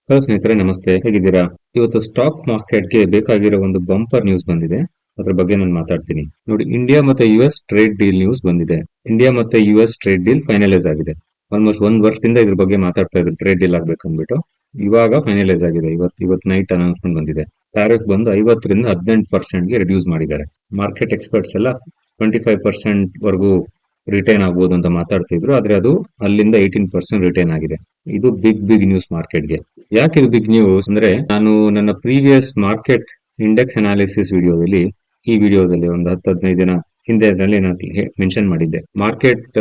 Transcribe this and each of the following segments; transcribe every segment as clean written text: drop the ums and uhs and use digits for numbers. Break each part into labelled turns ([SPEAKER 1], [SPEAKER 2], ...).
[SPEAKER 1] Hello ಸ್ನೇಹಿತರೆ, ನಮಸ್ತೆ. ಹೇಗಿದ್ದೀರಾ? ಇವತ್ತು ಸ್ಟಾಕ್ ಮಾರ್ಕೆಟ್ಗೆ ಬೇಕಾಗಿರೋ ಒಂದು ಬಂಪರ್ ನ್ಯೂಸ್ ಬಂದಿದೆ. ಅದ್ರ ಬಗ್ಗೆ ನಾನು ಮಾತಾಡ್ತೀನಿ. ನೋಡಿ, ಇಂಡಿಯಾ ಮತ್ತೆ ಯುಎಸ್ ಟ್ರೇಡ್ ಡೀಲ್ ನ್ಯೂಸ್ ಬಂದಿದೆ. ಇಂಡಿಯಾ ಮತ್ತೆ ಯುಎಸ್ ಟ್ರೇಡ್ ಡೀಲ್ ಫೈನಲೈಸ್ ಆಗಿದೆ. ಆಲ್ಮೋಸ್ಟ್ ಒಂದ್ ವರ್ಷದಿಂದ ಇದ್ರ ಬಗ್ಗೆ ಮಾತಾಡ್ತಾ ಇದ್ರು, ಟ್ರೇಡ್ ಡೀಲ್ ಆಗ್ಬೇಕಂದ್ಬಿಟ್ಟು. ಇವಾಗ ಫೈನಲೈಸ್ ಆಗಿದೆ. ಇವತ್ತು ನೈಟ್ ಅನೌನ್ಸ್ಮೆಂಟ್ ಬಂದಿದೆ. ಟ್ಯಾರಿಫ್ ಬಂದು 50ರಿಂದ 18% ರಿಡ್ಯೂಸ್ ಮಾಡಿದ್ದಾರೆ. ಮಾರ್ಕೆಟ್ ಎಕ್ಸ್ಪರ್ಟ್ಸ್ ಎಲ್ಲ 25% ವರೆಗೂ ರಿಟೈನ್ ಆಗ್ಬೋದು ಅಂತ ಮಾತಾಡ್ತಿದ್ರು. ಆದ್ರೆ ಅದು ಅಲ್ಲಿಂದ 18% ರಿಟೈನ್ ಆಗಿದೆ. ಇದು ಬಿಗ್ ನ್ಯೂಸ್ ಮಾರ್ಕೆಟ್ಗೆ. ಯಾಕೆ ಇದು ಬಿಗ್ ನ್ಯೂಸ್ ಅಂದ್ರೆ, ನಾನು ನನ್ನ ಪ್ರೀವಿಯಸ್ ಮಾರ್ಕೆಟ್ ಇಂಡೆಕ್ಸ್ ಅನಾಲಿಸಿಸ್ ಈ ವಿಡಿಯೋದಲ್ಲಿ ಒಂದು 10-15 ದಿನ ಹಿಂದೆ ನಾನು ಮೆನ್ಷನ್ ಮಾಡಿದ್ದೆ. ಮಾರ್ಕೆಟ್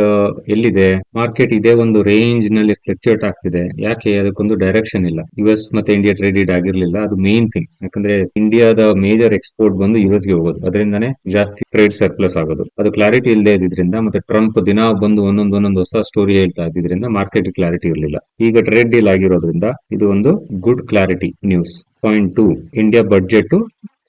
[SPEAKER 1] ಎಲ್ಲಿದೆ, ಮಾರ್ಕೆಟ್ ಇದೇ ಒಂದು ರೇಂಜ್ ನಲ್ಲಿ ಫ್ಲಕ್ಚುಯೇಟ್ ಆಗ್ತಿದೆ. ಯಾಕೆ? ಅದಕ್ಕೊಂದು ಡೈರೆಕ್ಷನ್ ಇಲ್ಲ. ಯುಎಸ್ ಮತ್ತೆ ಇಂಡಿಯಾ ಟ್ರೇಡ್ ಆಗಿರ್ಲಿಲ್ಲ, ಅದು ಮೇನ್ ಥಿಂಗ್. ಯಾಕಂದ್ರೆ ಇಂಡಿಯಾದ ಮೇಜರ್ ಎಕ್ಸ್ಪೋರ್ಟ್ ಬಂದು ಯುಎಸ್ ಗೆ ಹೋಗೋದು, ಅದರಿಂದಾನೇ ಜಾಸ್ತಿ ಟ್ರೇಡ್ ಸರ್ಪ್ಲಸ್ ಆಗೋದು. ಅದು ಕ್ಲಾರಿಟಿ ಇಲ್ಲದೆ ಇದ್ರಿಂದ, ಮತ್ತೆ ಟ್ರಂಪ್ ದಿನ ಬಂದು ಒಂದೊಂದು ಹೊಸ ಸ್ಟೋರಿ ಹೇಳ್ತಾ ಇದ್ರಿಂದ ಮಾರ್ಕೆಟ್ ಕ್ಲಾರಿಟಿ ಇರಲಿಲ್ಲ. ಈಗ ಟ್ರೇಡ್ ಡೀಲ್ ಆಗಿರೋದ್ರಿಂದ ಇದು ಒಂದು good clarity news. Point 2, India budget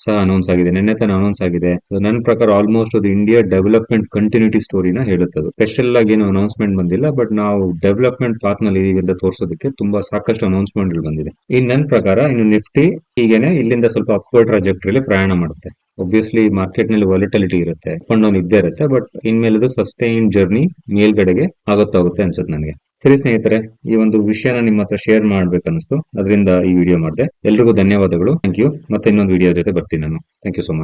[SPEAKER 1] ಸಹ ಅನೌನ್ಸ್ ಆಗಿದೆ. ನಿನ್ನೆ ತಾನೇ ಅನೌನ್ಸ್ ಆಗಿದೆ. ನನ್ನ ಪ್ರಕಾರ ಆಲ್ಮೋಸ್ಟ್ ಅದು ಇಂಡಿಯಾ ಡೆವಲಪ್ಮೆಂಟ್ ಕಂಟಿನ್ಯೂಟಿ ಸ್ಟೋರಿನ ಹೇಳುತ್ತದೆ. ಸ್ಪೆಷಲ್ ಆಗಿ ಏನು ಅನೌನ್ಸ್ಮೆಂಟ್ ಬಂದಿಲ್ಲ, ಬಟ್ ನಾವು ಡೆವಲಪ್ಮೆಂಟ್ ಪಾತ್ ನಲ್ಲಿ ಇದೀವಿ ಅಂತ ತೋರಿಸೋದಕ್ಕೆ ಸಾಕಷ್ಟು ಅನೌನ್ಸ್ಮೆಂಟ್ ಬಂದಿದೆ. ನನ್ನ ಪ್ರಕಾರ ಇನ್ನು ನಿಫ್ಟಿ ಹೀಗೇನೆ ಇಲ್ಲಿಂದ ಸ್ವಲ್ಪ ಅಪ್ವರ್ಡ್ ಟ್ರಾಜೆಕ್ಟರಿಲಿ ಪ್ರಯಾಣ ಮಾಡುತ್ತೆ. ಒಬ್ವಿಯಸ್ಲಿ ಮಾರ್ಕೆಟ್ ನಲ್ಲಿ ವಾಲಿಟಿಲಿಟಿ ಇರುತ್ತೆ, ಅಪ್ ಅಂಡ್ ಡೌನ್ ಇದ್ದೇ ಇರುತ್ತೆ. ಬಟ್ ಇನ್ಮೇಲೆ ಇದು ಸಸ್ಟೈನ್ ಜರ್ನಿ ಮೇಲ್ಗಡೆಗೆ ಆಗುತ್ತೆ ಅನ್ಸುತ್ತೆ ನನಗೆ. ಸರಿ ಸ್ನೇಹಿತರೆ, ಈ ಒಂದು ವಿಷಯನ ನಿಮ್ಮ ಹತ್ರ ಶೇರ್ ಮಾಡ್ಬೇಕನ್ನಿಸ್ತು, ಅದರಿಂದ ಈ ವಿಡಿಯೋ ಮಾಡಿದೆ. ಎಲ್ರಿಗೂ ಧನ್ಯವಾದಗಳು. Thank you. ಮತ್ತೆ ಇನ್ನೊಂದು ವಿಡಿಯೋ ಜೊತೆ ಬರ್ತೀನಿ ನಾನು. Thank you so much.